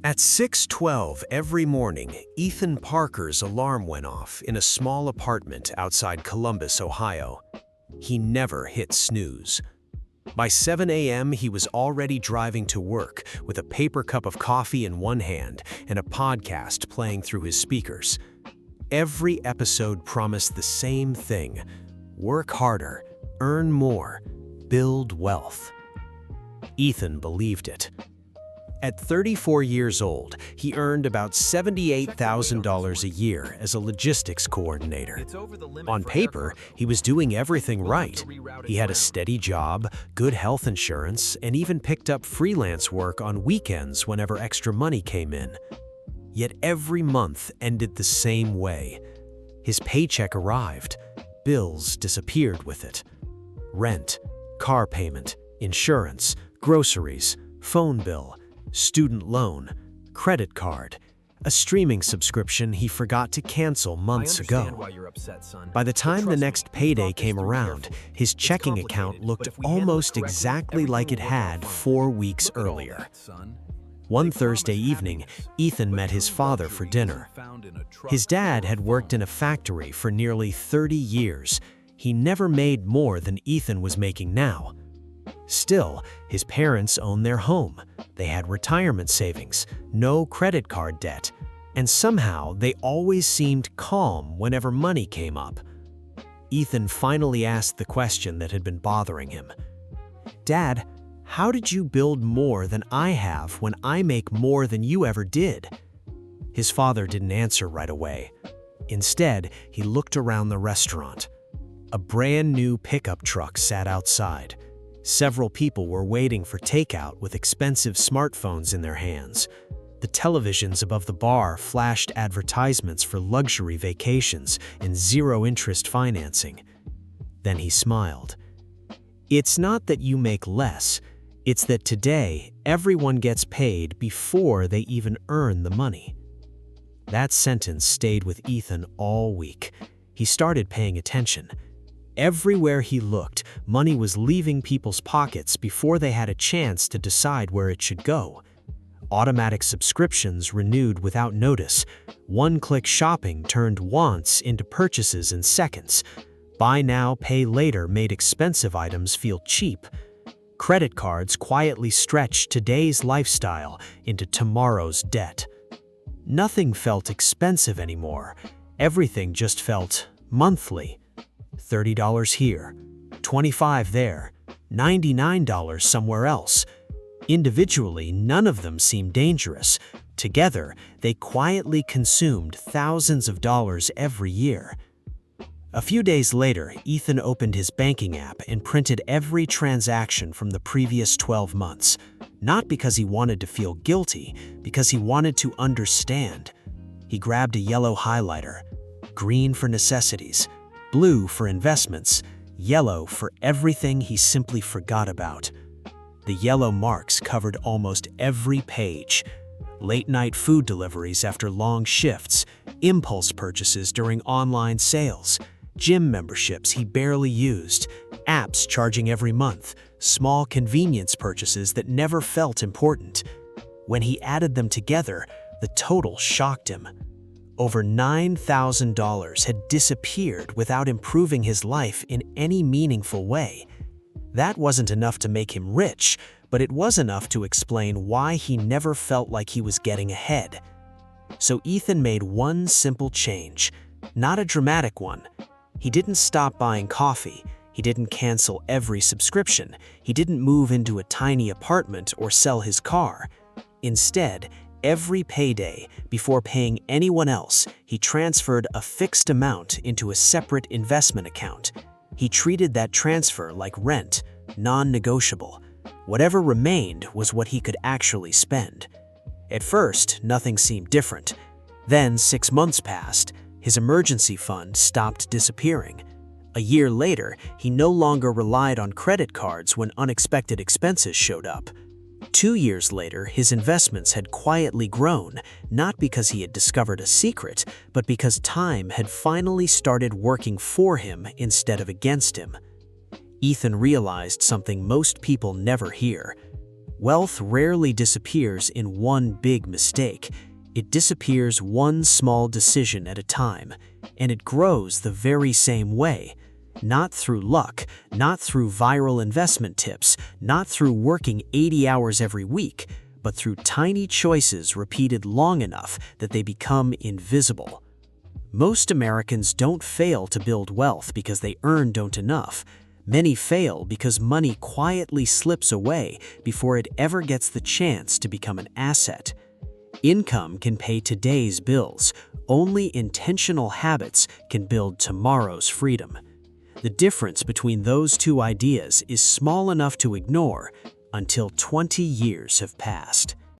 At 6:12 every morning, Ethan Parker's alarm went off in a small apartment outside Columbus, Ohio. He never hit snooze. By 7 a.m., he was already driving to work with a paper cup of coffee in one hand and a podcast playing through his speakers. Every episode promised the same thing: work harder, earn more, build wealth. Ethan believed it. At 34 years old, he earned about $78,000 a year as a logistics coordinator. On paper, he was doing everything right. He had a steady job, good health insurance, and even picked up freelance work on weekends whenever extra money came in. Yet every month ended the same way. His paycheck arrived. Bills disappeared with it. Rent, car payment, insurance, groceries, phone bill, student loan, credit card, a streaming subscription he forgot to cancel months ago. By the time the next payday came around, his checking account looked almost exactly like it had 4 weeks earlier. One Thursday evening, Ethan met his father for dinner. His dad had worked in a factory for nearly 30 years. He never made more than Ethan was making now. Still, his parents owned their home. They had retirement savings, no credit card debt, and somehow they always seemed calm whenever money came up. Ethan finally asked the question that had been bothering him. "Dad, how did you build more than I have when I make more than you ever did?" His father didn't answer right away. Instead, he looked around the restaurant. A brand new pickup truck sat outside. Several people were waiting for takeout with expensive smartphones in their hands. The televisions above the bar flashed advertisements for luxury vacations and zero-interest financing. Then he smiled. "It's not that you make less. It's that today, everyone gets paid before they even earn the money." That sentence stayed with Ethan all week. He started paying attention. Everywhere he looked, money was leaving people's pockets before they had a chance to decide where it should go. Automatic subscriptions renewed without notice. One-click shopping turned wants into purchases in seconds. Buy now, pay later made expensive items feel cheap. Credit cards quietly stretched today's lifestyle into tomorrow's debt. Nothing felt expensive anymore. Everything just felt monthly. $30 here, $25 there, $99 somewhere else. Individually, none of them seemed dangerous. Together, they quietly consumed thousands of dollars every year. A few days later, Ethan opened his banking app and printed every transaction from the previous 12 months. Not because he wanted to feel guilty, because he wanted to understand. He grabbed a yellow highlighter, green for necessities, blue for investments, yellow for everything he simply forgot about. The yellow marks covered almost every page. Late-night food deliveries after long shifts, impulse purchases during online sales, gym memberships he barely used, apps charging every month, small convenience purchases that never felt important. When he added them together, the total shocked him. Over $9,000 had disappeared without improving his life in any meaningful way. That wasn't enough to make him rich, but it was enough to explain why he never felt like he was getting ahead. So Ethan made one simple change, not a dramatic one. He didn't stop buying coffee. He didn't cancel every subscription. He didn't move into a tiny apartment or sell his car. Instead, every payday, before paying anyone else, he transferred a fixed amount into a separate investment account. He treated that transfer like rent, non-negotiable. Whatever remained was what he could actually spend. At first, nothing seemed different. Then 6 months passed. His emergency fund stopped disappearing. A year later, he no longer relied on credit cards when unexpected expenses showed up. 2 years later, his investments had quietly grown, not because he had discovered a secret, but because time had finally started working for him instead of against him. Ethan realized something most people never hear. Wealth rarely disappears in one big mistake. It disappears one small decision at a time, and it grows the very same way. Not through luck, not through viral investment tips, not through working 80 hours every week, but through tiny choices repeated long enough that they become invisible. Most Americans don't fail to build wealth because they don't enough. Many fail because money quietly slips away before it ever gets the chance to become an asset. Income can pay today's bills. Only intentional habits can build tomorrow's freedom. The difference between those two ideas is small enough to ignore until 20 years have passed.